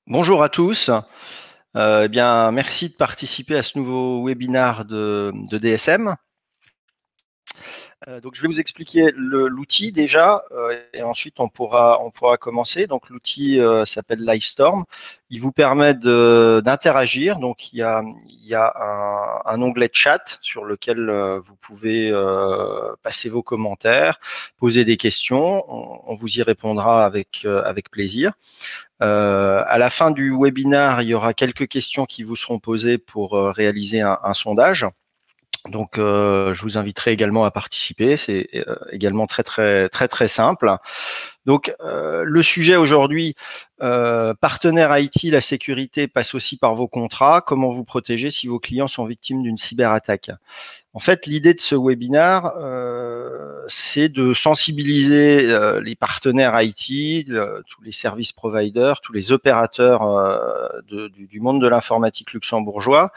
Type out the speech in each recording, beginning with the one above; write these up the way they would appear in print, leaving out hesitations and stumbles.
Bonjour à tous. Eh bien, merci de participer à ce nouveau webinaire de DSM. Donc, je vais vous expliquer l'outil déjà, et ensuite on pourra commencer. Donc, l'outil s'appelle Livestorm. Il vous permet d'interagir. Donc, il y a un onglet chat sur lequel vous pouvez passer vos commentaires, poser des questions. On vous y répondra avec plaisir. À la fin du webinaire, il y aura quelques questions qui vous seront posées pour réaliser un sondage. Donc, je vous inviterai également à participer. C'est également très simple. Donc, le sujet aujourd'hui, partenaire IT, la sécurité passe aussi par vos contrats. Comment vous protéger si vos clients sont victimes d'une cyberattaque? En fait, l'idée de ce webinaire, c'est de sensibiliser les partenaires IT, tous les services providers, tous les opérateurs du monde de l'informatique luxembourgeois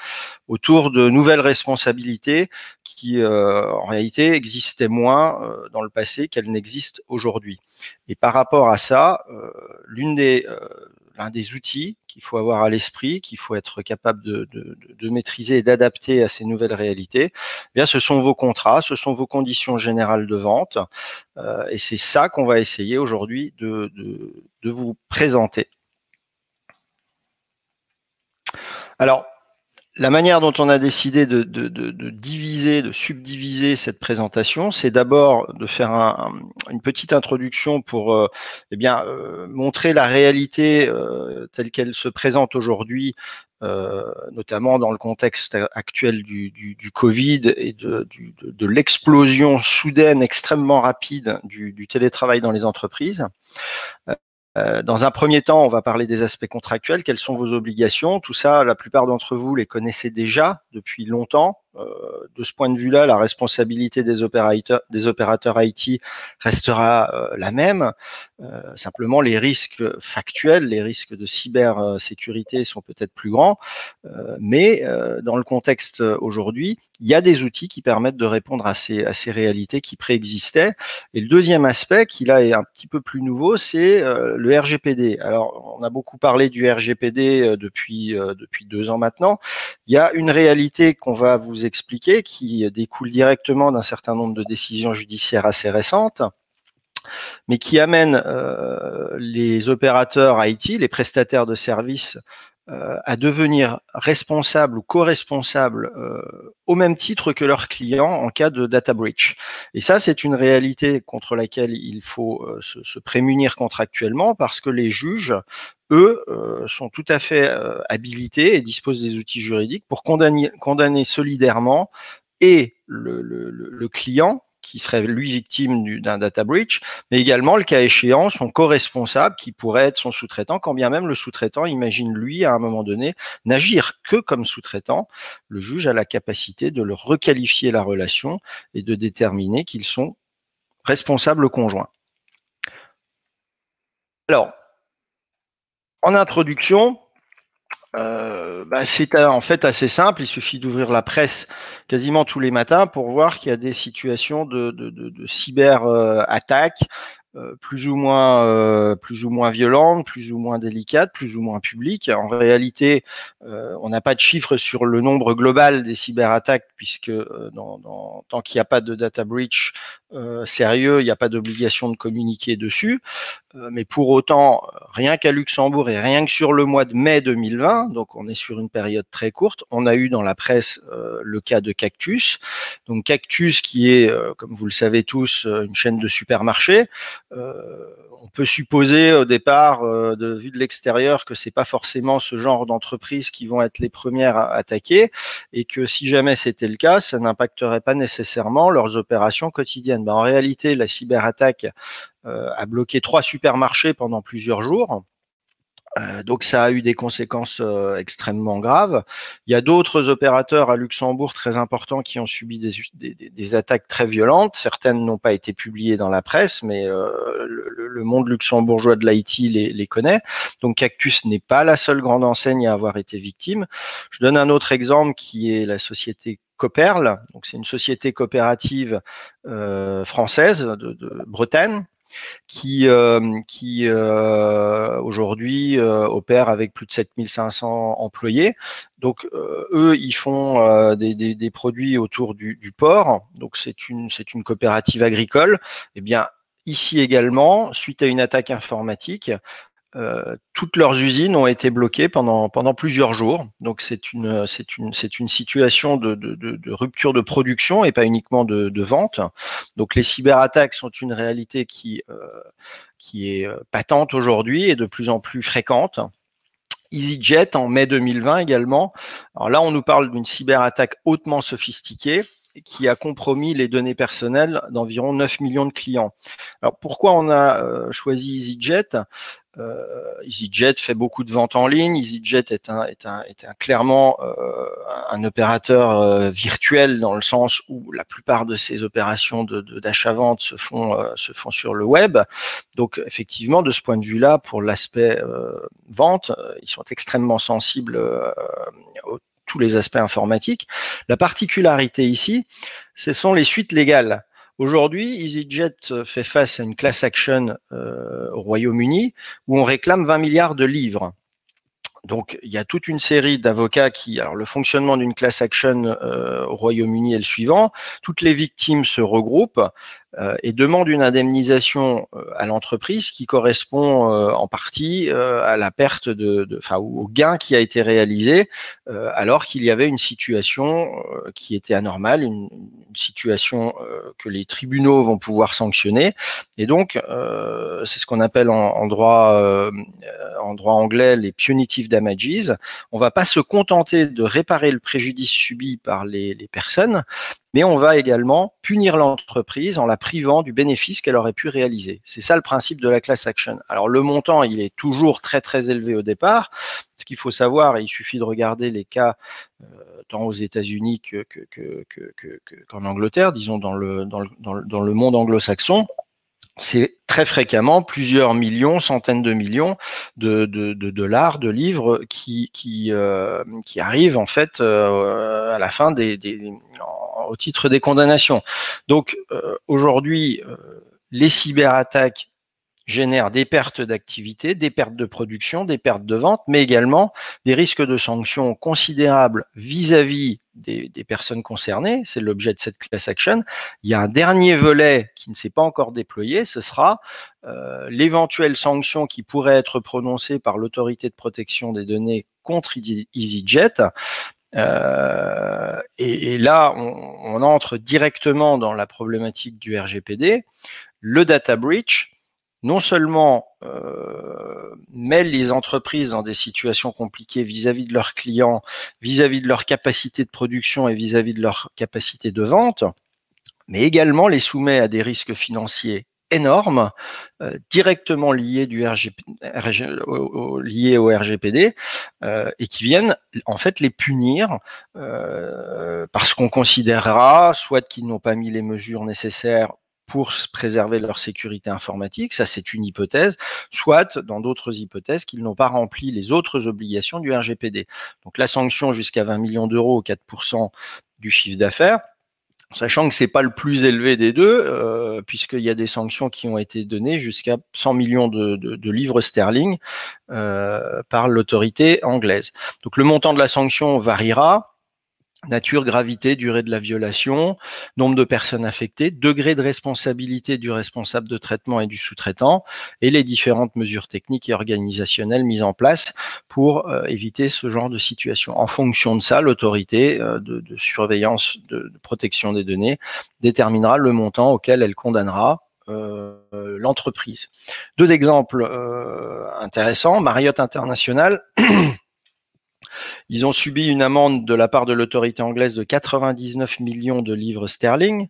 autour de nouvelles responsabilités qui, en réalité, existaient moins dans le passé qu'elles n'existent aujourd'hui. Et par rapport à ça, l'un des outils qu'il faut avoir à l'esprit, qu'il faut être capable de maîtriser et d'adapter à ces nouvelles réalités, eh bien, ce sont vos contrats, ce sont vos conditions générales de vente, et c'est ça qu'on va essayer aujourd'hui de vous présenter. Alors, la manière dont on a décidé de subdiviser cette présentation, c'est d'abord de faire une petite introduction pour montrer la réalité telle qu'elle se présente aujourd'hui, notamment dans le contexte actuel du Covid et de l'explosion soudaine extrêmement rapide du télétravail dans les entreprises. Dans un premier temps, on va parler des aspects contractuels. Quelles sont vos obligations? Tout ça, la plupart d'entre vous les connaissez déjà depuis longtemps. De ce point de vue-là, la responsabilité des opérateurs IT restera la même. Simplement, les risques factuels, les risques de cybersécurité sont peut-être plus grands. Mais dans le contexte aujourd'hui, il y a des outils qui permettent de répondre à ces réalités qui préexistaient. Et le deuxième aspect, qui là est un petit peu plus nouveau, c'est le RGPD. Alors, on a beaucoup parlé du RGPD depuis 2 ans maintenant. Il y a une réalité qu'on va vous expliquer qui découle directement d'un certain nombre de décisions judiciaires assez récentes, mais qui amène les opérateurs IT, les prestataires de services, à devenir responsables ou co-responsables au même titre que leurs clients en cas de data breach. Et ça, c'est une réalité contre laquelle il faut se prémunir contractuellement, parce que les juges, eux, sont tout à fait habilités et disposent des outils juridiques pour condamner solidairement et le client, qui serait lui victime d'un data breach, mais également, le cas échéant, son co-responsable qui pourrait être son sous-traitant, quand bien même le sous-traitant imagine lui, à un moment donné, n'agir que comme sous-traitant. Le juge a la capacité de le requalifier la relation et de déterminer qu'ils sont responsables conjoints. Alors, en introduction, c'est en fait assez simple. Il suffit d'ouvrir la presse quasiment tous les matins pour voir qu'il y a des situations de cyber-attaques plus ou moins violentes, plus ou moins délicates, plus ou moins publiques. En réalité, on n'a pas de chiffres sur le nombre global des cyberattaques, puisque tant qu'il n'y a pas de data breach sérieux, il n'y a pas d'obligation de communiquer dessus. Mais pour autant, rien qu'à Luxembourg et rien que sur le mois de mai 2020, donc on est sur une période très courte, on a eu dans la presse le cas de Cactus. Donc Cactus, qui est, comme vous le savez tous, une chaîne de supermarchés. On peut supposer au départ, de vue de l'extérieur, que c'est pas forcément ce genre d'entreprises qui vont être les premières à attaquer, et que si jamais c'était le cas, ça n'impacterait pas nécessairement leurs opérations quotidiennes. En réalité, la cyberattaque a bloqué 3 supermarchés pendant plusieurs jours. Donc ça a eu des conséquences extrêmement graves. Il y a d'autres opérateurs à Luxembourg très importants qui ont subi des attaques très violentes. Certaines n'ont pas été publiées dans la presse, mais le monde luxembourgeois de l'IT les connaît. Donc Cactus n'est pas la seule grande enseigne à avoir été victime. Je donne un autre exemple qui est la société Coperle. Donc c'est une société coopérative française de Bretagne, qui aujourd'hui opère avec plus de 7500 employés. Donc, eux, ils font des produits autour du porc. Donc, c'est une coopérative agricole. Eh bien, ici également, suite à une attaque informatique, toutes leurs usines ont été bloquées pendant plusieurs jours. Donc c'est une situation de rupture de production et pas uniquement de vente. Donc les cyberattaques sont une réalité qui est patente aujourd'hui et de plus en plus fréquente. EasyJet en mai 2020 également. Alors là, on nous parle d'une cyberattaque hautement sophistiquée qui a compromis les données personnelles d'environ 9 millions de clients. Alors pourquoi on a choisi EasyJet? EasyJet fait beaucoup de ventes en ligne. EasyJet est clairement un opérateur virtuel dans le sens où la plupart de ses opérations d'achat-vente se font sur le web. Donc effectivement, de ce point de vue-là, pour l'aspect vente, ils sont extrêmement sensibles tous les aspects informatiques. La particularité ici, ce sont les suites légales. Aujourd'hui, EasyJet fait face à une class action au Royaume-Uni où on réclame 20 milliards de livres. Donc, il y a toute une série d'avocats qui... Alors, le fonctionnement d'une class action au Royaume-Uni est le suivant. Toutes les victimes se regroupent et demandent une indemnisation à l'entreprise qui correspond en partie à la perte au gain qui a été réalisé alors qu'il y avait une situation qui était anormale, une situation que les tribunaux vont pouvoir sanctionner. Et donc, c'est ce qu'on appelle en droit anglais les punitive damages. On ne va pas se contenter de réparer le préjudice subi par les personnes, mais on va également punir l'entreprise en la privant du bénéfice qu'elle aurait pu réaliser. C'est ça le principe de la class action. Alors le montant, il est toujours très très élevé au départ. Ce qu'il faut savoir, et il suffit de regarder les cas tant aux États-Unis qu'en Angleterre, disons dans le monde anglo-saxon, c'est très fréquemment plusieurs millions, centaines de millions de dollars, de livres qui arrivent en fait à la fin au titre des condamnations. Donc aujourd'hui, les cyberattaques génèrent des pertes d'activité, des pertes de production, des pertes de vente, mais également des risques de sanctions considérables vis-à-vis des personnes concernées. C'est l'objet de cette class action. Il y a un dernier volet qui ne s'est pas encore déployé, ce sera l'éventuelle sanction qui pourrait être prononcée par l'autorité de protection des données contre EasyJet. Et là, on entre directement dans la problématique du RGPD. Le data breach, non seulement mêle les entreprises dans des situations compliquées vis-à-vis de leurs clients, vis-à-vis de leur capacité de production et vis-à-vis de leur capacité de vente, mais également les soumet à des risques financiers énormes, directement liés au RGPD, et qui viennent en fait les punir parce qu'on considérera soit qu'ils n'ont pas mis les mesures nécessaires pour préserver leur sécurité informatique, ça c'est une hypothèse, soit dans d'autres hypothèses qu'ils n'ont pas rempli les autres obligations du RGPD. Donc la sanction jusqu'à 20 millions d'euros, 4% du chiffre d'affaires, sachant que ce n'est pas le plus élevé des deux, puisqu'il y a des sanctions qui ont été données jusqu'à 100 millions de livres sterling par l'autorité anglaise. Donc le montant de la sanction variera. Nature, gravité, durée de la violation, nombre de personnes affectées, degré de responsabilité du responsable de traitement et du sous-traitant, et les différentes mesures techniques et organisationnelles mises en place pour éviter ce genre de situation. En fonction de ça, l'autorité de surveillance de protection des données déterminera le montant auquel elle condamnera l'entreprise. Deux exemples intéressants. Marriott International. Ils ont subi une amende de la part de l'autorité anglaise de 99 millions de livres sterling.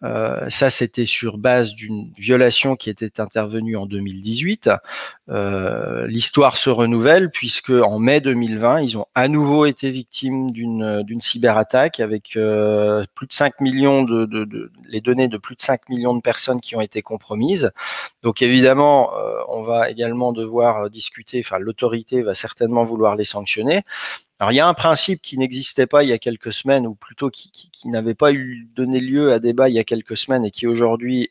Ça, c'était sur base d'une violation qui était intervenue en 2018. L'histoire se renouvelle puisque en mai 2020, ils ont à nouveau été victimes d'une cyberattaque avec plus de 5 millions les données de plus de 5 millions de personnes qui ont été compromises. Donc évidemment, on va également devoir discuter, enfin l'autorité va certainement vouloir les sanctionner. Alors, il y a un principe qui n'existait pas il y a quelques semaines, ou plutôt qui n'avait pas donné lieu à débat il y a quelques semaines et qui aujourd'hui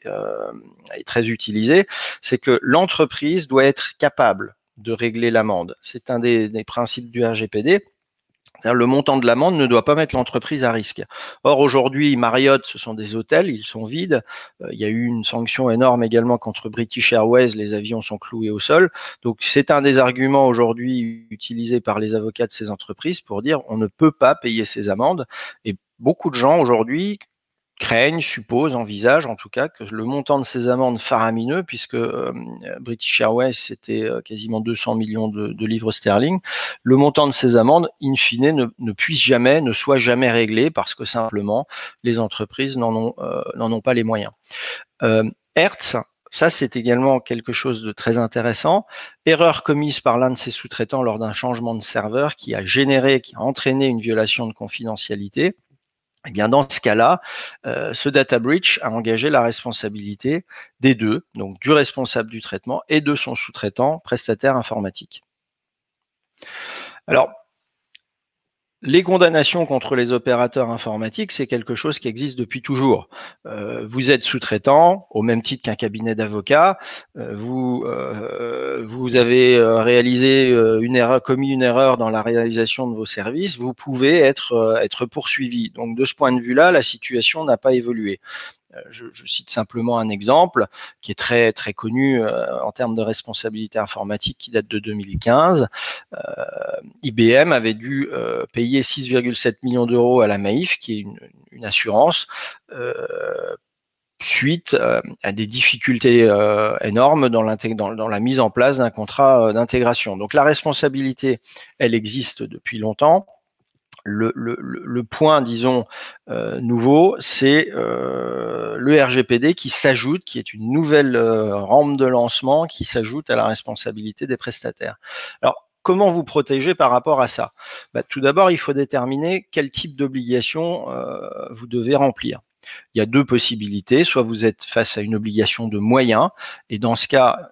est très utilisé, c'est que l'entreprise doit être capable de régler l'amende. C'est un des principes du RGPD. Le montant de l'amende ne doit pas mettre l'entreprise à risque. Or, aujourd'hui, Marriott, ce sont des hôtels, ils sont vides. Il y a eu une sanction énorme également contre British Airways, les avions sont cloués au sol. Donc, c'est un des arguments aujourd'hui utilisés par les avocats de ces entreprises pour dire on ne peut pas payer ces amendes. Et beaucoup de gens aujourd'hui craignent, supposent, envisagent en tout cas que le montant de ces amendes faramineux, puisque British Airways c'était quasiment 200 millions de livres sterling, le montant de ces amendes, in fine, ne soit jamais réglé parce que simplement les entreprises n'en ont pas les moyens. Hertz, ça c'est également quelque chose de très intéressant. Erreur commise par l'un de ses sous-traitants lors d'un changement de serveur qui a entraîné une violation de confidentialité. Eh bien, dans ce cas-là, ce data breach a engagé la responsabilité des deux, donc du responsable du traitement et de son sous-traitant prestataire informatique. Alors, les condamnations contre les opérateurs informatiques, c'est quelque chose qui existe depuis toujours. Vous êtes sous-traitant, au même titre qu'un cabinet d'avocats. Vous avez commis une erreur dans la réalisation de vos services. Vous pouvez être poursuivi. Donc, de ce point de vue-là, la situation n'a pas évolué. Je cite simplement un exemple qui est très, très connu en termes de responsabilité informatique qui date de 2015. IBM avait dû payer 6,7 millions d'euros à la Maif, qui est une assurance, suite à des difficultés énormes dans la mise en place d'un contrat d'intégration. Donc la responsabilité, elle existe depuis longtemps. Le point, disons, nouveau, c'est le RGPD qui s'ajoute, qui est une nouvelle rampe de lancement qui s'ajoute à la responsabilité des prestataires. Alors, comment vous protéger par rapport à ça? Tout d'abord, il faut déterminer quel type d'obligation vous devez remplir. Il y a deux possibilités. Soit vous êtes face à une obligation de moyens, et dans ce cas,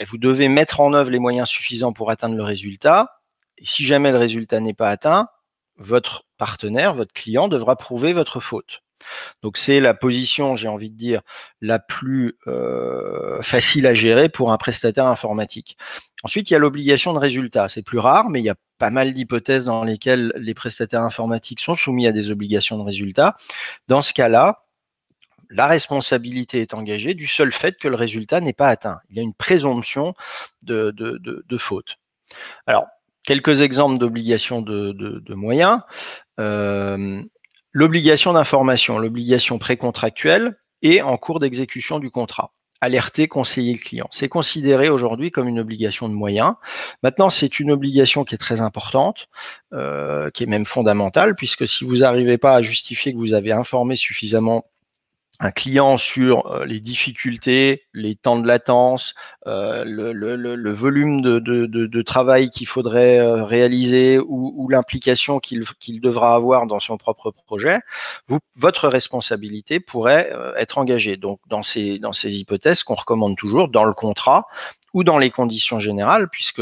vous devez mettre en œuvre les moyens suffisants pour atteindre le résultat. Et si jamais le résultat n'est pas atteint, votre partenaire, votre client devra prouver votre faute. Donc c'est la position, j'ai envie de dire, la plus facile à gérer pour un prestataire informatique. Ensuite, il y a l'obligation de résultat. C'est plus rare, mais il y a pas mal d'hypothèses dans lesquelles les prestataires informatiques sont soumis à des obligations de résultat. Dans ce cas-là, la responsabilité est engagée du seul fait que le résultat n'est pas atteint. Il y a une présomption de faute. Alors, quelques exemples d'obligations de moyens. L'obligation d'information, l'obligation précontractuelle et en cours d'exécution du contrat. Alerter, conseiller le client. C'est considéré aujourd'hui comme une obligation de moyens. Maintenant, c'est une obligation qui est très importante, qui est même fondamentale, puisque si vous n'arrivez pas à justifier que vous avez informé suffisamment un client sur les difficultés, les temps de latence, le volume de travail qu'il faudrait réaliser ou l'implication qu'il devra avoir dans son propre projet, votre responsabilité pourrait être engagée. Donc, dans ces hypothèses qu'on recommande toujours, dans le contrat ou dans les conditions générales, puisque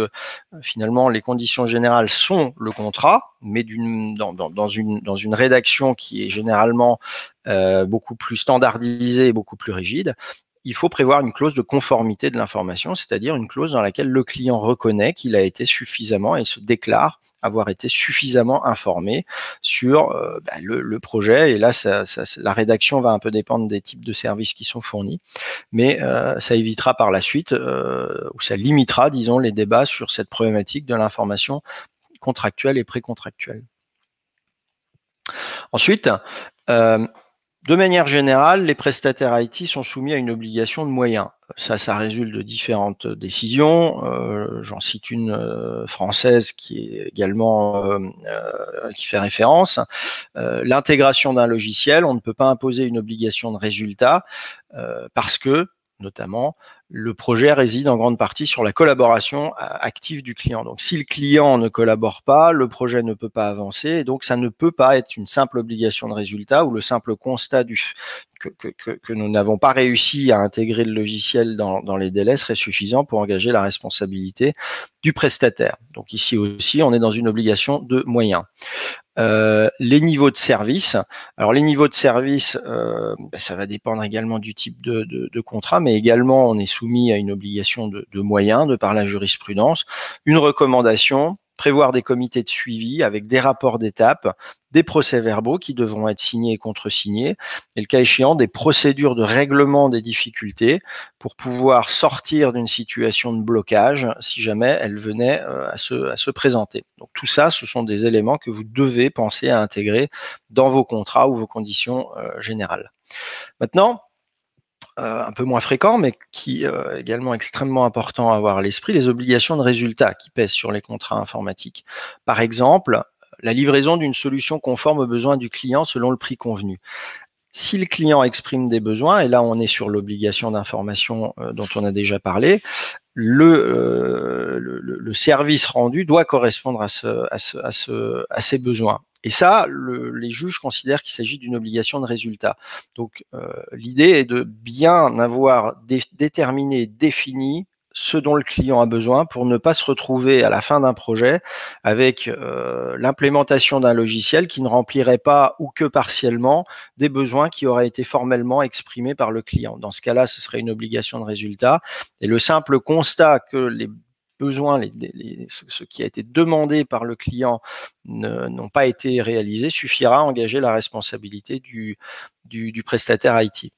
finalement les conditions générales sont le contrat, mais dans une rédaction qui est généralement beaucoup plus standardisée et beaucoup plus rigide, il faut prévoir une clause de conformité de l'information, c'est-à-dire une clause dans laquelle le client reconnaît qu'il a été suffisamment et se déclare avoir été suffisamment informé sur le projet. Et là, la rédaction va un peu dépendre des types de services qui sont fournis, mais ça évitera par la suite, ou ça limitera, disons, les débats sur cette problématique de l'information contractuelle et précontractuelle. Ensuite, de manière générale, les prestataires IT sont soumis à une obligation de moyens. Ça résulte de différentes décisions. J'en cite une française qui est également qui fait référence. L'intégration d'un logiciel, on ne peut pas imposer une obligation de résultat parce que notamment, le projet réside en grande partie sur la collaboration active du client. Donc, si le client ne collabore pas, le projet ne peut pas avancer, et donc ça ne peut pas être une simple obligation de résultat ou le simple constat que nous n'avons pas réussi à intégrer le logiciel dans les délais serait suffisant pour engager la responsabilité du prestataire. Donc ici aussi, on est dans une obligation de moyens. Les niveaux de service. Alors les niveaux de service, ça va dépendre également du type de contrat, mais également on est soumis à une obligation de moyens de par la jurisprudence. Une recommandation, prévoir des comités de suivi avec des rapports d'étape, des procès-verbaux qui devront être signés et contre-signés, et le cas échéant, des procédures de règlement des difficultés pour pouvoir sortir d'une situation de blocage si jamais elle venait à se présenter. Donc tout ça, ce sont des éléments que vous devez penser à intégrer dans vos contrats ou vos conditions générales. Maintenant, un peu moins fréquent, mais qui est également extrêmement important à avoir à l'esprit, les obligations de résultat qui pèsent sur les contrats informatiques. Par exemple, la livraison d'une solution conforme aux besoins du client selon le prix convenu. Si le client exprime des besoins, et là on est sur l'obligation d'information dont on a déjà parlé, le service rendu doit correspondre à ces besoins. Et ça, les juges considèrent qu'il s'agit d'une obligation de résultat. Donc, l'idée est de bien avoir déterminé, défini ce dont le client a besoin pour ne pas se retrouver à la fin d'un projet avec l'implémentation d'un logiciel qui ne remplirait pas ou que partiellement des besoins qui auraient été formellement exprimés par le client. Dans ce cas-là, ce serait une obligation de résultat. Et le simple constat que les besoins, ce qui a été demandé par le client n'ont pas été réalisés suffira à engager la responsabilité du prestataire IT.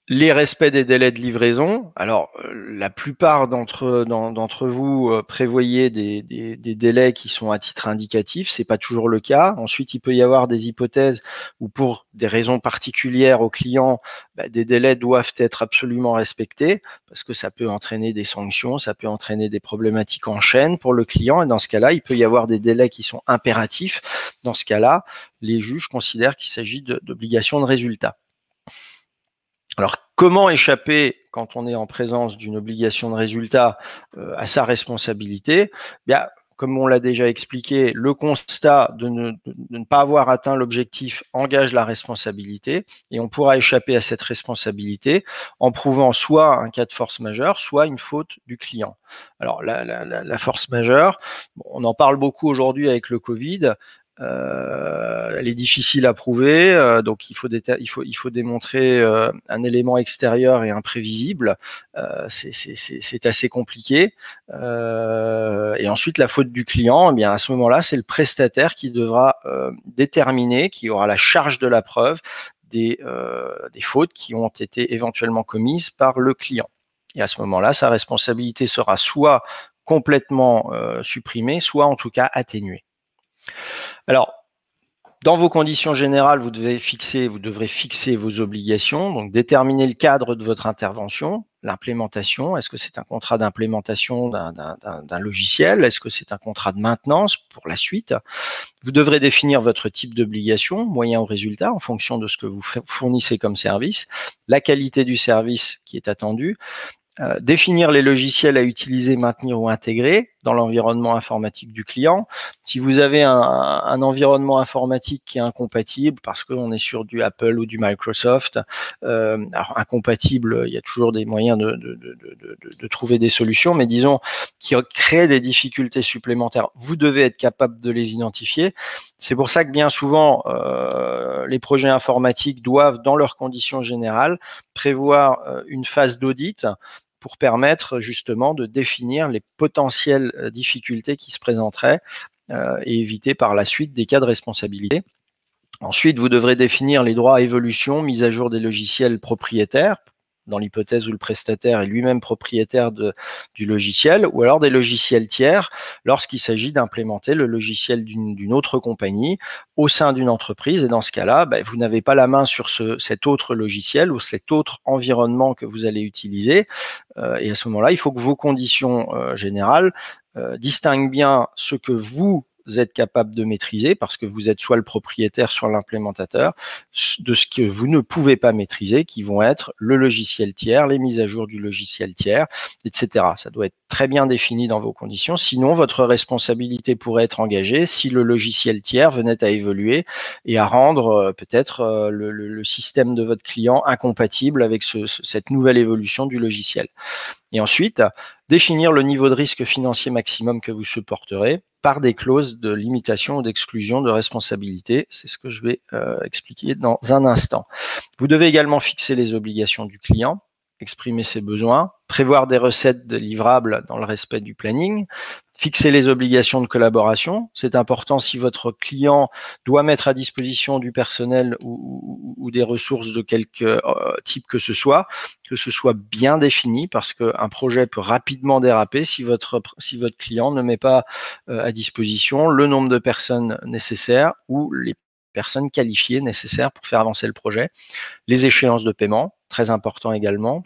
Les respects des délais de livraison. Alors, la plupart d'entre vous prévoyez des délais qui sont à titre indicatif. C'est pas toujours le cas. Ensuite, il peut y avoir des hypothèses où, pour des raisons particulières au client, des délais doivent être absolument respectés parce que ça peut entraîner des sanctions, ça peut entraîner des problématiques en chaîne pour le client. Et dans ce cas-là, il peut y avoir des délais qui sont impératifs. Dans ce cas-là, les juges considèrent qu'il s'agit d'obligations de résultat. Alors, comment échapper, quand on est en présence d'une obligation de résultat, à sa responsabilité? Bien, comme on l'a déjà expliqué, le constat de ne pas avoir atteint l'objectif engage la responsabilité et on pourra échapper à cette responsabilité en prouvant soit un cas de force majeure, soit une faute du client. Alors, la force majeure, on en parle beaucoup aujourd'hui avec le Covid. Elle est difficile à prouver, donc il faut démontrer un élément extérieur et imprévisible. C'est assez compliqué. Et ensuite, la faute du client, eh bien à ce moment-là, c'est le prestataire qui devra déterminer, qui aura la charge de la preuve des fautes qui ont été éventuellement commises par le client. Et à ce moment-là, sa responsabilité sera soit complètement supprimée, soit en tout cas atténuée. Alors, dans vos conditions générales, vous devrez fixer vos obligations, donc déterminer le cadre de votre intervention, l'implémentation. Est-ce que c'est un contrat d'implémentation d'un logiciel? Est-ce que c'est un contrat de maintenance pour la suite? Vous devrez définir votre type d'obligation, moyen ou résultat, en fonction de ce que vous fournissez comme service, la qualité du service qui est attendu, définir les logiciels à utiliser, maintenir ou intégrer dans l'environnement informatique du client. Si vous avez un environnement informatique qui est incompatible, parce qu'on est sur du Apple ou du Microsoft, alors incompatible, il y a toujours des moyens de trouver des solutions, mais disons qui créent des difficultés supplémentaires. Vous devez être capable de les identifier. C'est pour ça que bien souvent, les projets informatiques doivent, dans leurs conditions générales, prévoir une phase d'audit pour permettre justement de définir les potentielles difficultés qui se présenteraient et éviter par la suite des cas de responsabilité. Ensuite, vous devrez définir les droits à évolution, mise à jour des logiciels propriétaires, dans l'hypothèse où le prestataire est lui-même propriétaire du logiciel, ou alors des logiciels tiers, lorsqu'il s'agit d'implémenter le logiciel d'une autre compagnie au sein d'une entreprise. Et dans ce cas-là, vous n'avez pas la main sur cet autre logiciel ou cet autre environnement que vous allez utiliser. Et à ce moment-là, il faut que vos conditions générales distinguent bien ce que vous êtes capable de maîtriser, parce que vous êtes soit le propriétaire, soit l'implémentateur, de ce que vous ne pouvez pas maîtriser, qui vont être le logiciel tiers, les mises à jour du logiciel tiers, etc. Ça doit être très bien défini dans vos conditions, sinon votre responsabilité pourrait être engagée si le logiciel tiers venait à évoluer et à rendre peut-être le système de votre client incompatible avec cette nouvelle évolution du logiciel. Et ensuite, définir le niveau de risque financier maximum que vous supporterez par des clauses de limitation ou d'exclusion de responsabilité. C'est ce que je vais expliquer dans un instant. Vous devez également fixer les obligations du client, exprimer ses besoins, prévoir des recettes de livrables dans le respect du planning, fixer les obligations de collaboration. C'est important si votre client doit mettre à disposition du personnel ou des ressources de quelque type que ce soit bien défini, parce qu'un projet peut rapidement déraper si votre client ne met pas à disposition le nombre de personnes nécessaires ou les personnes qualifiées nécessaires pour faire avancer le projet. Les échéances de paiement, très important également.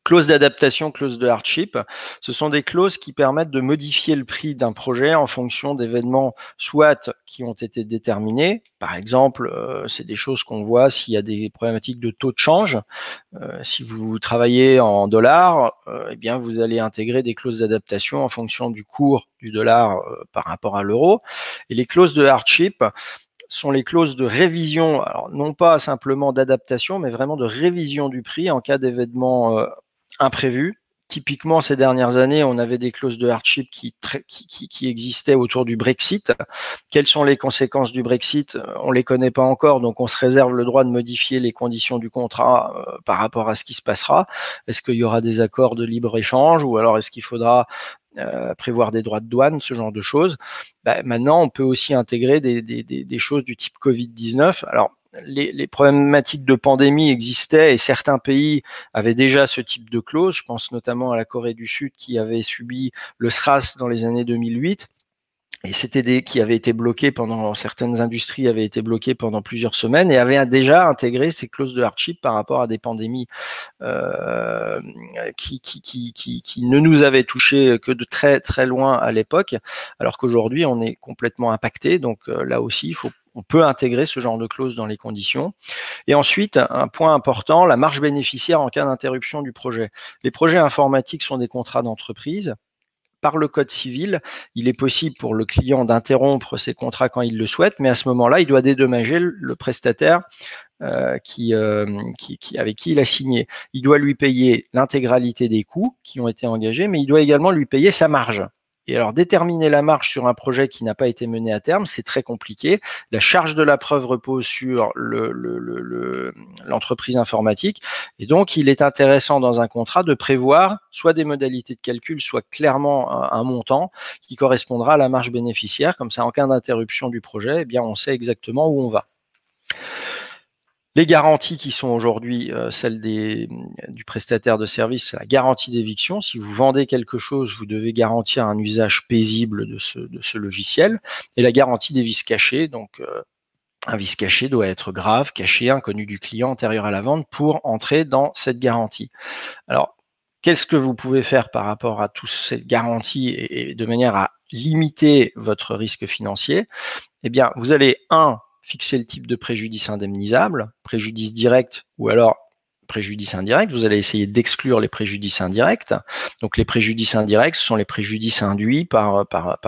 Clause d'adaptation, clause de hardship, ce sont des clauses qui permettent de modifier le prix d'un projet en fonction d'événements soit qui ont été déterminés. Par exemple, c'est des choses qu'on voit s'il y a des problématiques de taux de change. Si vous travaillez en dollars, eh bien vous allez intégrer des clauses d'adaptation en fonction du cours du dollar par rapport à l'euro. Et les clauses de hardship sont les clauses de révision, alors non pas simplement d'adaptation, mais vraiment de révision du prix en cas d'événements imprévus. Typiquement, ces dernières années, on avait des clauses de hardship qui existaient autour du Brexit. Quelles sont les conséquences du Brexit? On ne les connaît pas encore, donc on se réserve le droit de modifier les conditions du contrat par rapport à ce qui se passera. Est-ce qu'il y aura des accords de libre-échange, ou alors est-ce qu'il faudra prévoir des droits de douane, ce genre de choses? Maintenant, on peut aussi intégrer des choses du type Covid-19. Alors, les problématiques de pandémie existaient et certains pays avaient déjà ce type de clause. Je pense notamment à la Corée du Sud qui avait subi le SRAS dans les années 2008. Et c'était qui avaient été bloqués certaines industries avaient été bloquées pendant plusieurs semaines et avaient déjà intégré ces clauses de hardship par rapport à des pandémies qui ne nous avaient touché que de très très loin à l'époque, alors qu'aujourd'hui on est complètement impacté. Donc là aussi, on peut intégrer ce genre de clause dans les conditions. Et ensuite, un point important, la marge bénéficiaire en cas d'interruption du projet. Les projets informatiques sont des contrats d'entreprise. Par le code civil, il est possible pour le client d'interrompre ses contrats quand il le souhaite, mais à ce moment-là, il doit dédommager le prestataire avec qui il a signé. Il doit lui payer l'intégralité des coûts qui ont été engagés, mais il doit également lui payer sa marge. Et alors, déterminer la marge sur un projet qui n'a pas été mené à terme, c'est très compliqué. La charge de la preuve repose sur l'entreprise informatique. Et donc, il est intéressant dans un contrat de prévoir soit des modalités de calcul, soit clairement un montant qui correspondra à la marge bénéficiaire. Comme ça, en cas d'interruption du projet, eh bien, on sait exactement où on va. Les garanties qui sont aujourd'hui celles du prestataire de service, c'est la garantie d'éviction. Si vous vendez quelque chose, vous devez garantir un usage paisible de ce logiciel. Et la garantie des vices cachés, donc un vice caché doit être grave, caché, inconnu du client, antérieur à la vente pour entrer dans cette garantie. Alors, qu'est-ce que vous pouvez faire par rapport à toutes ces garanties et de manière à limiter votre risque financier? Eh bien, vous allez, fixer le type de préjudice indemnisable, préjudice direct ou alors préjudice indirect. Vous allez essayer d'exclure les préjudices indirects. Donc les préjudices indirects, ce sont les préjudices induits par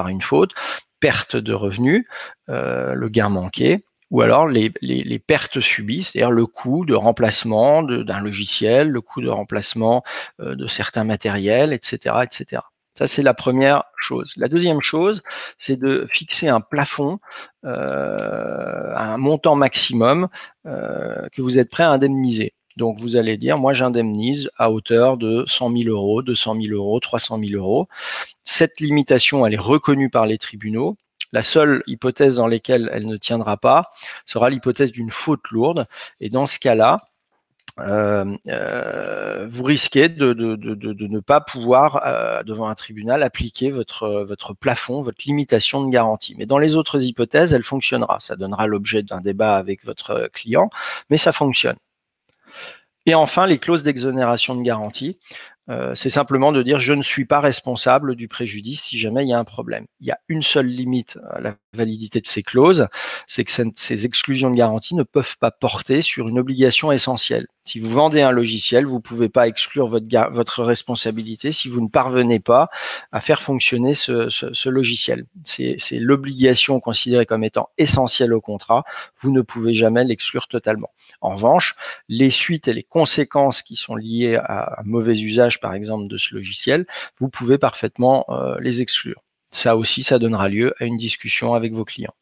une faute, perte de revenus, le gain manqué, ou alors les pertes subies, c'est-à-dire le coût de remplacement d'un logiciel, le coût de remplacement de certains matériels, etc., etc. Ça, c'est la première chose. La deuxième chose, c'est de fixer un plafond, un montant maximum que vous êtes prêt à indemniser. Donc, vous allez dire, moi, j'indemnise à hauteur de 100 000 euros, 200 000 euros, 300 000 euros. Cette limitation, elle est reconnue par les tribunaux. La seule hypothèse dans laquelle elle ne tiendra pas sera l'hypothèse d'une faute lourde. Et dans ce cas-là, vous risquez de ne pas pouvoir, devant un tribunal, appliquer votre plafond, votre limitation de garantie. Mais dans les autres hypothèses, elle fonctionnera. Ça donnera l'objet d'un débat avec votre client, mais ça fonctionne. Et enfin, les clauses d'exonération de garantie. C'est simplement de dire je ne suis pas responsable du préjudice si jamais il y a un problème. Il y a une seule limite à la validité de ces clauses, c'est que ces exclusions de garantie ne peuvent pas porter sur une obligation essentielle. Si vous vendez un logiciel, vous ne pouvez pas exclure votre responsabilité si vous ne parvenez pas à faire fonctionner ce logiciel. C'est l'obligation considérée comme étant essentielle au contrat. Vous ne pouvez jamais l'exclure totalement. En revanche, les suites et les conséquences qui sont liées à un mauvais usage, par exemple, de ce logiciel, vous pouvez parfaitement les exclure. Ça aussi, ça donnera lieu à une discussion avec vos clients.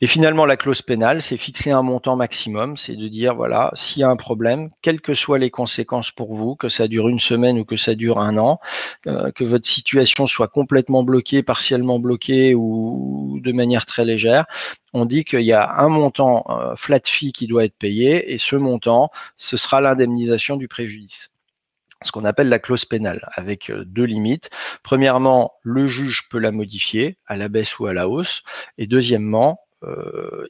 Et finalement, la clause pénale, c'est fixer un montant maximum, c'est de dire, voilà, s'il y a un problème, quelles que soient les conséquences pour vous, que ça dure une semaine ou que ça dure un an, que votre situation soit complètement bloquée, partiellement bloquée ou de manière très légère, on dit qu'il y a un montant flat fee qui doit être payé et ce montant, ce sera l'indemnisation du préjudice. Ce qu'on appelle la clause pénale, avec deux limites. Premièrement, le juge peut la modifier à la baisse ou à la hausse. Et deuxièmement,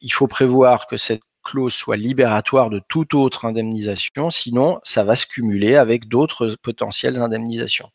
il faut prévoir que cette clause soit libératoire de toute autre indemnisation, sinon ça va se cumuler avec d'autres potentielles indemnisations.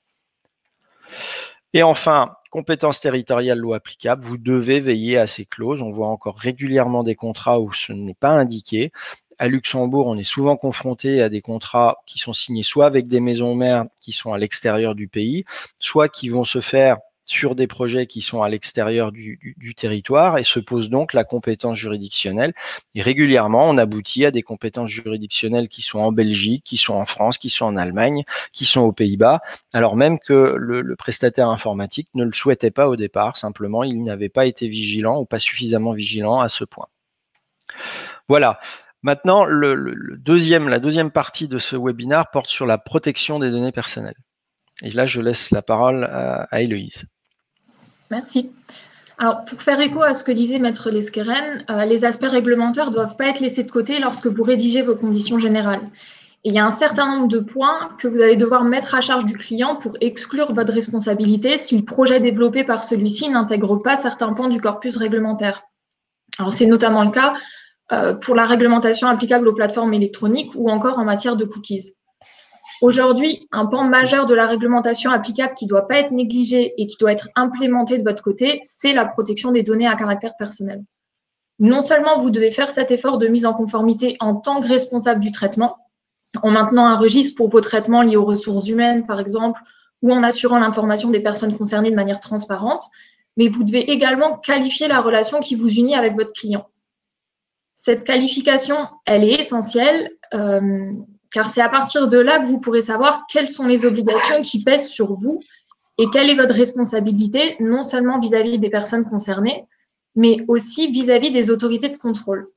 Et enfin, compétence territoriale, loi applicable, vous devez veiller à ces clauses. On voit encore régulièrement des contrats où ce n'est pas indiqué. À Luxembourg, on est souvent confronté à des contrats qui sont signés soit avec des maisons mères qui sont à l'extérieur du pays, soit qui vont se faire sur des projets qui sont à l'extérieur du territoire et se pose donc la compétence juridictionnelle. Et régulièrement, on aboutit à des compétences juridictionnelles qui sont en Belgique, qui sont en France, qui sont en Allemagne, qui sont aux Pays-Bas, alors même que le prestataire informatique ne le souhaitait pas au départ, simplement il n'avait pas été vigilant ou pas suffisamment vigilant à ce point. Voilà. Maintenant, la deuxième partie de ce webinaire porte sur la protection des données personnelles. Et là, je laisse la parole à Héloïse. Merci. Alors, pour faire écho à ce que disait Maître Lesqueren, les aspects réglementaires ne doivent pas être laissés de côté lorsque vous rédigez vos conditions générales. Et il y a un certain nombre de points que vous allez devoir mettre à charge du client pour exclure votre responsabilité si le projet développé par celui-ci n'intègre pas certains points du corpus réglementaire. Alors, c'est notamment le cas pour la réglementation applicable aux plateformes électroniques ou encore en matière de cookies. Aujourd'hui, un pan majeur de la réglementation applicable qui ne doit pas être négligé et qui doit être implémenté de votre côté, c'est la protection des données à caractère personnel. Non seulement vous devez faire cet effort de mise en conformité en tant que responsable du traitement, en maintenant un registre pour vos traitements liés aux ressources humaines, par exemple, ou en assurant l'information des personnes concernées de manière transparente, mais vous devez également qualifier la relation qui vous unit avec votre client. Cette qualification, elle est essentielle car c'est à partir de là que vous pourrez savoir quelles sont les obligations qui pèsent sur vous et quelle est votre responsabilité, non seulement vis-à-vis des personnes concernées, mais aussi vis-à-vis des autorités de contrôle.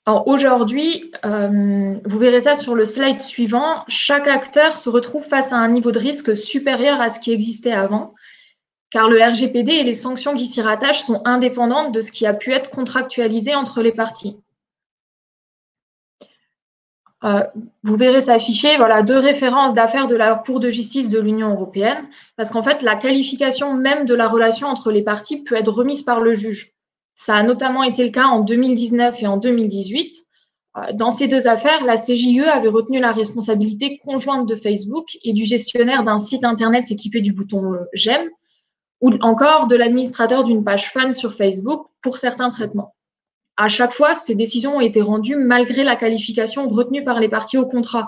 Alors aujourd'hui, vous verrez ça sur le slide suivant, chaque acteur se retrouve face à un niveau de risque supérieur à ce qui existait avant, car le RGPD et les sanctions qui s'y rattachent sont indépendantes de ce qui a pu être contractualisé entre les parties. Vous verrez s'afficher deux références d'affaires de la Cour de justice de l'Union européenne, parce qu'en fait, la qualification même de la relation entre les parties peut être remise par le juge. Ça a notamment été le cas en 2019 et en 2018. Dans ces deux affaires, la CJUE avait retenu la responsabilité conjointe de Facebook et du gestionnaire d'un site Internet équipé du bouton « J'aime », ou encore de l'administrateur d'une page fun sur Facebook pour certains traitements. À chaque fois, ces décisions ont été rendues malgré la qualification retenue par les parties au contrat.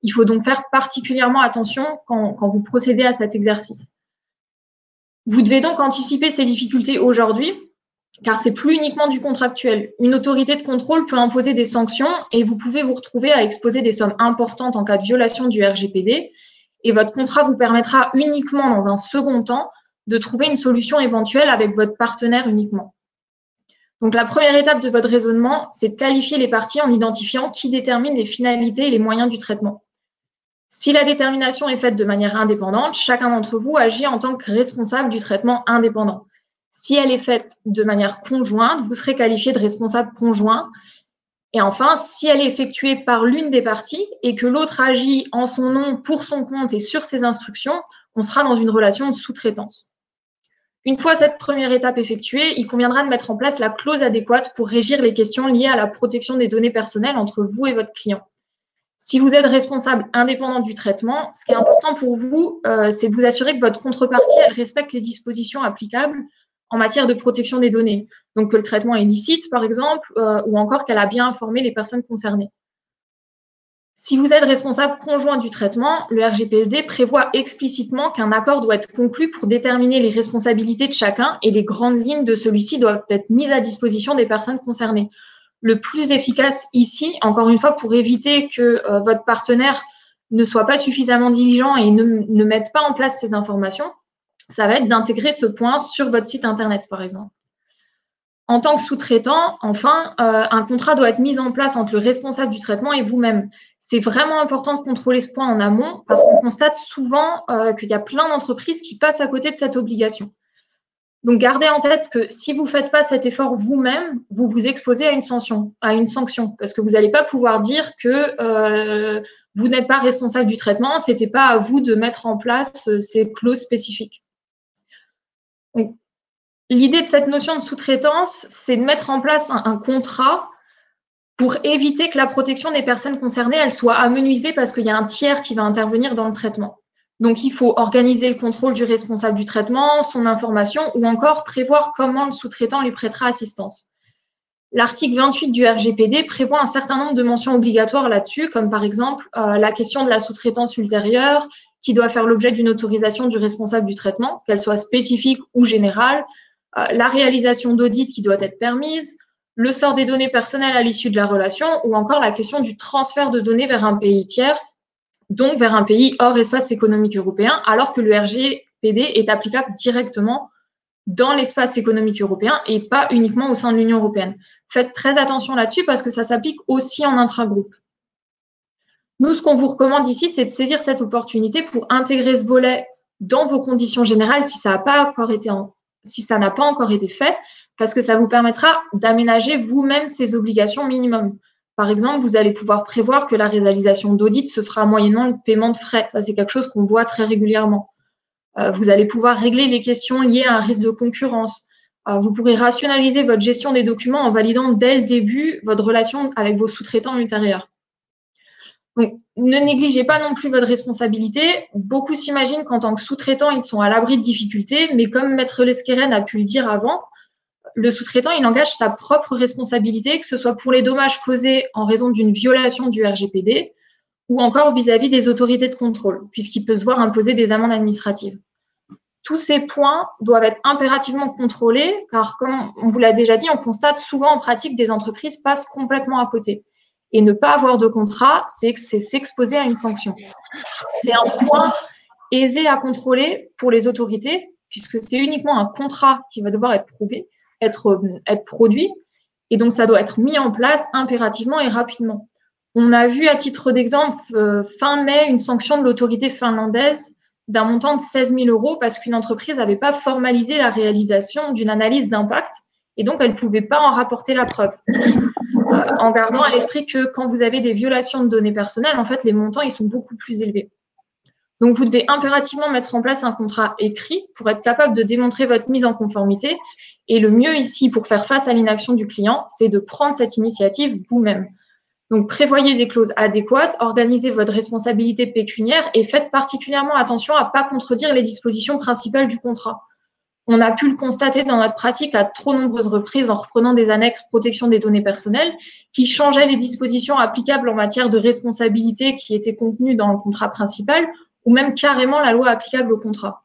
Il faut donc faire particulièrement attention quand vous procédez à cet exercice. Vous devez donc anticiper ces difficultés aujourd'hui, car c'est plus uniquement du contractuel. Une autorité de contrôle peut imposer des sanctions et vous pouvez vous retrouver à exposer des sommes importantes en cas de violation du RGPD, et votre contrat vous permettra uniquement dans un second temps de trouver une solution éventuelle avec votre partenaire uniquement. Donc, la première étape de votre raisonnement, c'est de qualifier les parties en identifiant qui détermine les finalités et les moyens du traitement. Si la détermination est faite de manière indépendante, chacun d'entre vous agit en tant que responsable du traitement indépendant. Si elle est faite de manière conjointe, vous serez qualifié de responsable conjoint. Et enfin, si elle est effectuée par l'une des parties et que l'autre agit en son nom, pour son compte et sur ses instructions, on sera dans une relation de sous-traitance. Une fois cette première étape effectuée, il conviendra de mettre en place la clause adéquate pour régir les questions liées à la protection des données personnelles entre vous et votre client. Si vous êtes responsable indépendant du traitement, ce qui est important pour vous, c'est de vous assurer que votre contrepartie elle respecte les dispositions applicables en matière de protection des données. Donc que le traitement est licite, par exemple, ou encore qu'elle a bien informé les personnes concernées. Si vous êtes responsable conjoint du traitement, le RGPD prévoit explicitement qu'un accord doit être conclu pour déterminer les responsabilités de chacun et les grandes lignes de celui-ci doivent être mises à disposition des personnes concernées. Le plus efficace ici, encore une fois, pour éviter que votre partenaire ne soit pas suffisamment diligent et ne mette pas en place ces informations, ça va être d'intégrer ce point sur votre site Internet, par exemple. En tant que sous-traitant, enfin, un contrat doit être mis en place entre le responsable du traitement et vous-même. C'est vraiment important de contrôler ce point en amont parce qu'on constate souvent qu'il y a plein d'entreprises qui passent à côté de cette obligation. Donc, gardez en tête que si vous ne faites pas cet effort vous-même, vous vous exposez à une sanction, parce que vous n'allez pas pouvoir dire que vous n'êtes pas responsable du traitement, ce n'était pas à vous de mettre en place ces clauses spécifiques. Donc, l'idée de cette notion de sous-traitance, c'est de mettre en place un contrat pour éviter que la protection des personnes concernées elle soit amenuisée parce qu'il y a un tiers qui va intervenir dans le traitement. Donc, il faut organiser le contrôle du responsable du traitement, son information ou encore prévoir comment le sous-traitant lui prêtera assistance. L'article 28 du RGPD prévoit un certain nombre de mentions obligatoires là-dessus, comme par exemple la question de la sous-traitance ultérieure qui doit faire l'objet d'une autorisation du responsable du traitement, qu'elle soit spécifique ou générale, la réalisation d'audits qui doit être permise, le sort des données personnelles à l'issue de la relation ou encore la question du transfert de données vers un pays tiers, donc vers un pays hors espace économique européen, alors que le RGPD est applicable directement dans l'espace économique européen et pas uniquement au sein de l'Union européenne. Faites très attention là-dessus parce que ça s'applique aussi en intragroupe. Nous, ce qu'on vous recommande ici, c'est de saisir cette opportunité pour intégrer ce volet dans vos conditions générales si ça n'a pas encore été fait, parce que ça vous permettra d'aménager vous-même ces obligations minimum. Par exemple, vous allez pouvoir prévoir que la réalisation d'audit se fera moyennant le paiement de frais. Ça, c'est quelque chose qu'on voit très régulièrement. Vous allez pouvoir régler les questions liées à un risque de concurrence. Vous pourrez rationaliser votre gestion des documents en validant dès le début votre relation avec vos sous-traitants ultérieurs. Donc, ne négligez pas non plus votre responsabilité. Beaucoup s'imaginent qu'en tant que sous-traitants, ils sont à l'abri de difficultés, mais comme Maître Lesqueren a pu le dire avant, le sous-traitant, il engage sa propre responsabilité, que ce soit pour les dommages causés en raison d'une violation du RGPD ou encore vis-à-vis des autorités de contrôle, puisqu'il peut se voir imposer des amendes administratives. Tous ces points doivent être impérativement contrôlés, car comme on vous l'a déjà dit, on constate souvent en pratique des entreprises passent complètement à côté. Et ne pas avoir de contrat, c'est s'exposer à une sanction. C'est un point aisé à contrôler pour les autorités, puisque c'est uniquement un contrat qui va devoir être prouvé, être produit, et donc ça doit être mis en place impérativement et rapidement. On a vu à titre d'exemple fin mai une sanction de l'autorité finlandaise d'un montant de 16 000 € parce qu'une entreprise n'avait pas formalisé la réalisation d'une analyse d'impact et donc elle ne pouvait pas en rapporter la preuve. En gardant à l'esprit que quand vous avez des violations de données personnelles, en fait, les montants ils sont beaucoup plus élevés. Donc, vous devez impérativement mettre en place un contrat écrit pour être capable de démontrer votre mise en conformité. Et le mieux ici, pour faire face à l'inaction du client, c'est de prendre cette initiative vous-même. Donc, prévoyez des clauses adéquates, organisez votre responsabilité pécuniaire et faites particulièrement attention à ne pas contredire les dispositions principales du contrat. On a pu le constater dans notre pratique à trop nombreuses reprises en reprenant des annexes protection des données personnelles qui changeaient les dispositions applicables en matière de responsabilité qui étaient contenues dans le contrat principal ou même carrément la loi applicable au contrat.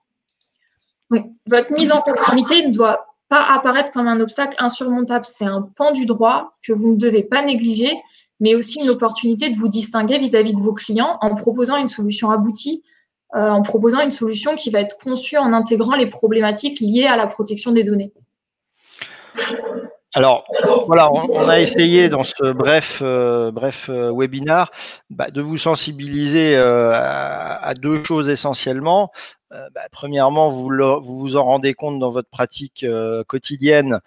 Donc, votre mise en conformité ne doit pas apparaître comme un obstacle insurmontable. C'est un pan du droit que vous ne devez pas négliger, mais aussi une opportunité de vous distinguer vis-à-vis de vos clients en proposant une solution aboutie, en proposant une solution qui va être conçue en intégrant les problématiques liées à la protection des données. Alors, voilà, on a essayé dans ce bref webinaire de vous sensibiliser à deux choses essentiellement. Premièrement, vous vous en rendez compte dans votre pratique quotidienne.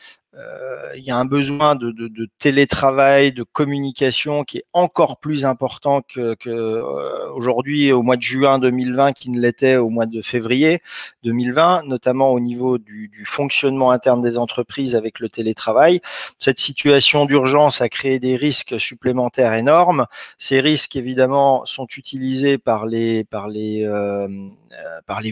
Il y a un besoin de télétravail, de communication qui est encore plus important qu'aujourd'hui, au mois de juin 2020, qui ne l'était au mois de février 2020, notamment au niveau du fonctionnement interne des entreprises avec le télétravail. Cette situation d'urgence a créé des risques supplémentaires énormes. Ces risques, évidemment, sont utilisés par les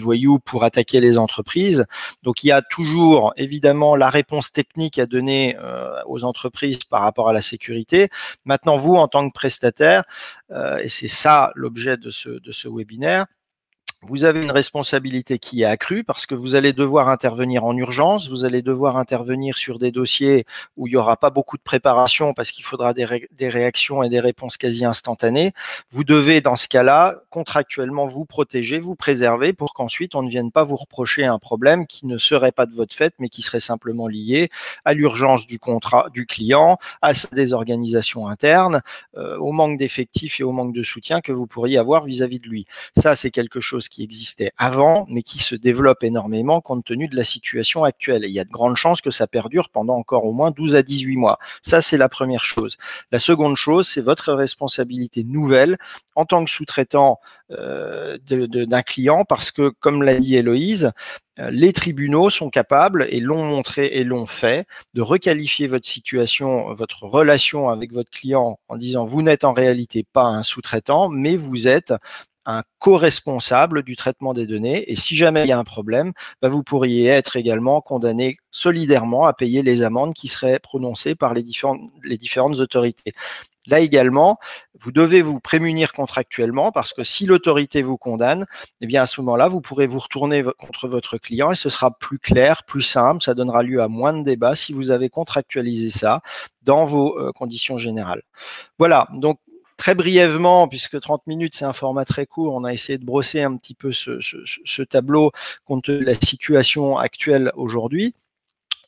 voyous pour attaquer les entreprises. Donc, il y a toujours, évidemment, la réponse technique à donner aux entreprises par rapport à la sécurité. Maintenant, vous, en tant que prestataire, et c'est ça l'objet de ce webinaire, vous avez une responsabilité qui est accrue parce que vous allez devoir intervenir en urgence, vous allez devoir intervenir sur des dossiers où il n'y aura pas beaucoup de préparation parce qu'il faudra des réactions et des réponses quasi instantanées. Vous devez, dans ce cas-là, contractuellement vous protéger, vous préserver pour qu'ensuite on ne vienne pas vous reprocher un problème qui ne serait pas de votre fait, mais qui serait simplement lié à l'urgence du contrat du client, à sa désorganisation interne, au manque d'effectifs et au manque de soutien que vous pourriez avoir vis-à-vis de lui. Ça, c'est quelque chose qui existait avant, mais qui se développe énormément compte tenu de la situation actuelle. Et il y a de grandes chances que ça perdure pendant encore au moins 12 à 18 mois. Ça, c'est la première chose. La seconde chose, c'est votre responsabilité nouvelle en tant que sous-traitant d'un client, parce que, comme l'a dit Héloïse, les tribunaux sont capables, et l'ont montré et l'ont fait, de requalifier votre situation, votre relation avec votre client en disant vous n'êtes en réalité pas un sous-traitant, mais vous êtes un co-responsable du traitement des données. Et si jamais il y a un problème, vous pourriez être également condamné solidairement à payer les amendes qui seraient prononcées par les différentes autorités. Là également, vous devez vous prémunir contractuellement parce que si l'autorité vous condamne, eh bien à ce moment-là, vous pourrez vous retourner contre votre client et ce sera plus clair, plus simple, ça donnera lieu à moins de débats si vous avez contractualisé ça dans vos conditions générales. Voilà, donc très brièvement, puisque 30 minutes, c'est un format très court, on a essayé de brosser un petit peu ce tableau compte tenu de la situation actuelle aujourd'hui.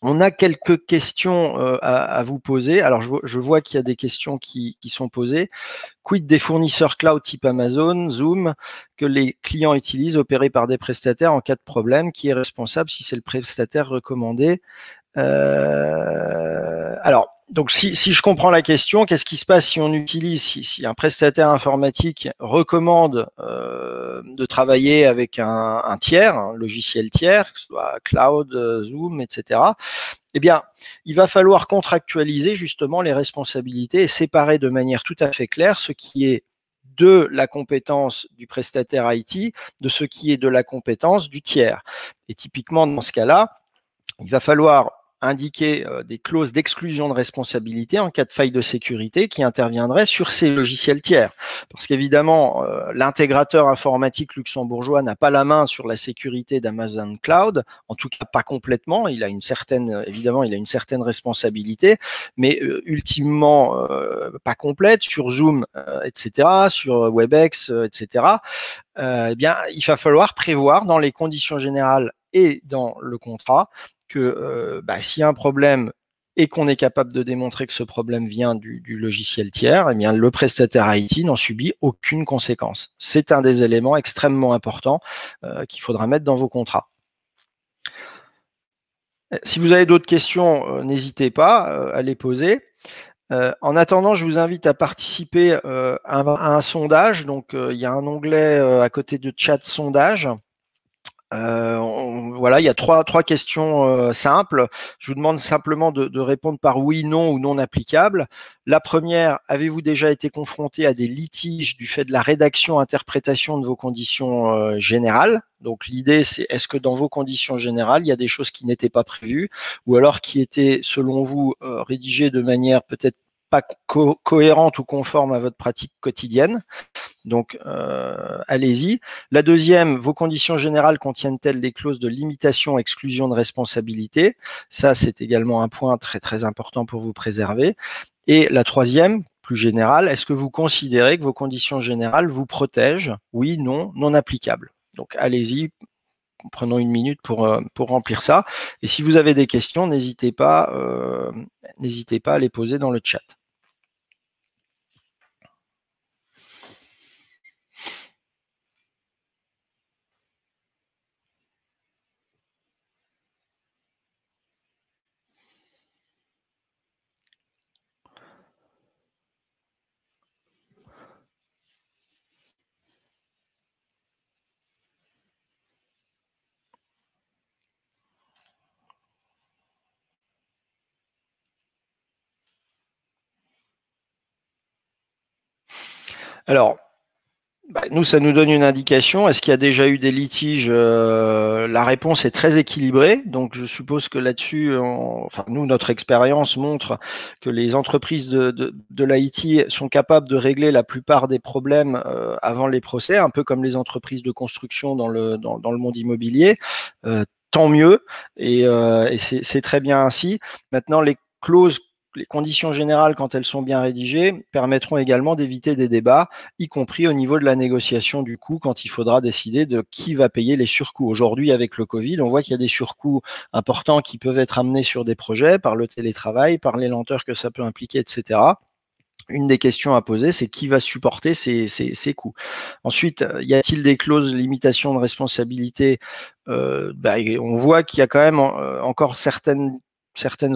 On a quelques questions à vous poser. Alors, je vois qu'il y a des questions qui sont posées. Quid des fournisseurs cloud type Amazon, Zoom, que les clients utilisent, opérés par des prestataires en cas de problème? Qui est responsable si c'est le prestataire recommandé? Alors, donc si je comprends la question, qu'est-ce qui se passe si on utilise, si un prestataire informatique recommande de travailler avec un tiers, un logiciel tiers, que ce soit Cloud, Zoom, etc., eh bien, il va falloir contractualiser justement les responsabilités et séparer de manière tout à fait claire ce qui est de la compétence du prestataire IT de ce qui est de la compétence du tiers. Et typiquement, dans ce cas-là, il va falloir indiquer des clauses d'exclusion de responsabilité en cas de faille de sécurité qui interviendraient sur ces logiciels tiers. Parce qu'évidemment, l'intégrateur informatique luxembourgeois n'a pas la main sur la sécurité d'Amazon Cloud, en tout cas pas complètement. Il a une certaine responsabilité, mais ultimement pas complète sur Zoom, etc., sur WebEx, etc. Eh bien, il va falloir prévoir dans les conditions générales et dans le contrat que s'il y a un problème et qu'on est capable de démontrer que ce problème vient du logiciel tiers, eh bien, le prestataire IT n'en subit aucune conséquence. C'est un des éléments extrêmement importants qu'il faudra mettre dans vos contrats. Si vous avez d'autres questions, n'hésitez pas à les poser. En attendant, je vous invite à participer à un sondage. Donc, il y a un onglet à côté de chat sondage. Voilà, il y a trois questions simples. Je vous demande simplement de répondre par oui, non ou non applicable. La première, avez-vous déjà été confronté à des litiges du fait de la rédaction, interprétation de vos conditions générales? Donc l'idée, c'est est-ce que dans vos conditions générales, il y a des choses qui n'étaient pas prévues ou alors qui étaient, selon vous, rédigées de manière peut-être pas cohérente ou conforme à votre pratique quotidienne? Donc, allez-y. La deuxième, vos conditions générales contiennent-elles des clauses de limitation, exclusion de responsabilité? Ça, c'est également un point très, très important pour vous préserver. Et la troisième, plus générale, est-ce que vous considérez que vos conditions générales vous protègent? Oui, non, non applicable. Donc, allez-y. Prenons une minute pour remplir ça. Et si vous avez des questions, n'hésitez pas à les poser dans le chat. Alors, nous, ça nous donne une indication. Est-ce qu'il y a déjà eu des litiges? La réponse est très équilibrée. Donc, je suppose que là-dessus, enfin, nous, notre expérience montre que les entreprises de l'IT sont capables de régler la plupart des problèmes avant les procès, un peu comme les entreprises de construction dans le monde immobilier. Tant mieux, et c'est très bien ainsi. Maintenant, les clauses, les conditions générales, quand elles sont bien rédigées, permettront également d'éviter des débats, y compris au niveau de la négociation du coût, quand il faudra décider de qui va payer les surcoûts. Aujourd'hui, avec le Covid, on voit qu'il y a des surcoûts importants qui peuvent être amenés sur des projets par le télétravail, par les lenteurs que ça peut impliquer, etc. Une des questions à poser, c'est qui va supporter ces coûts. Ensuite, y a-t-il des clauses de limitation de responsabilité? On voit qu'il y a quand même encore certaines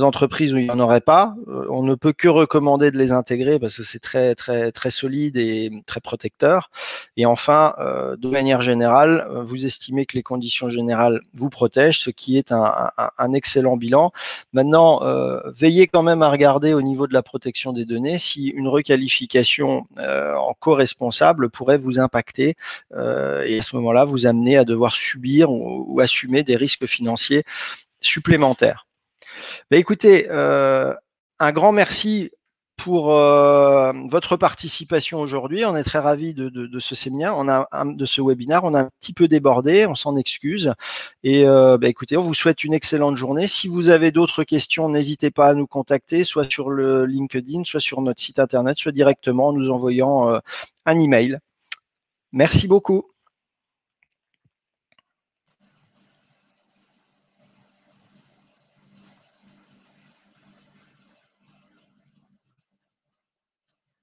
entreprises où il n'y en aurait pas. On ne peut que recommander de les intégrer parce que c'est très, très, très solide et très protecteur. Et enfin, de manière générale, vous estimez que les conditions générales vous protègent, ce qui est un excellent bilan. Maintenant, veillez quand même à regarder au niveau de la protection des données si une requalification en co-responsable pourrait vous impacter et à ce moment-là, vous amener à devoir subir ou assumer des risques financiers supplémentaires. Écoutez, un grand merci pour votre participation aujourd'hui. On est très ravis de ce séminaire, de ce webinaire. On a un petit peu débordé, on s'en excuse. Et écoutez, on vous souhaite une excellente journée. Si vous avez d'autres questions, n'hésitez pas à nous contacter, soit sur le LinkedIn, soit sur notre site internet, soit directement en nous envoyant un email. Merci beaucoup.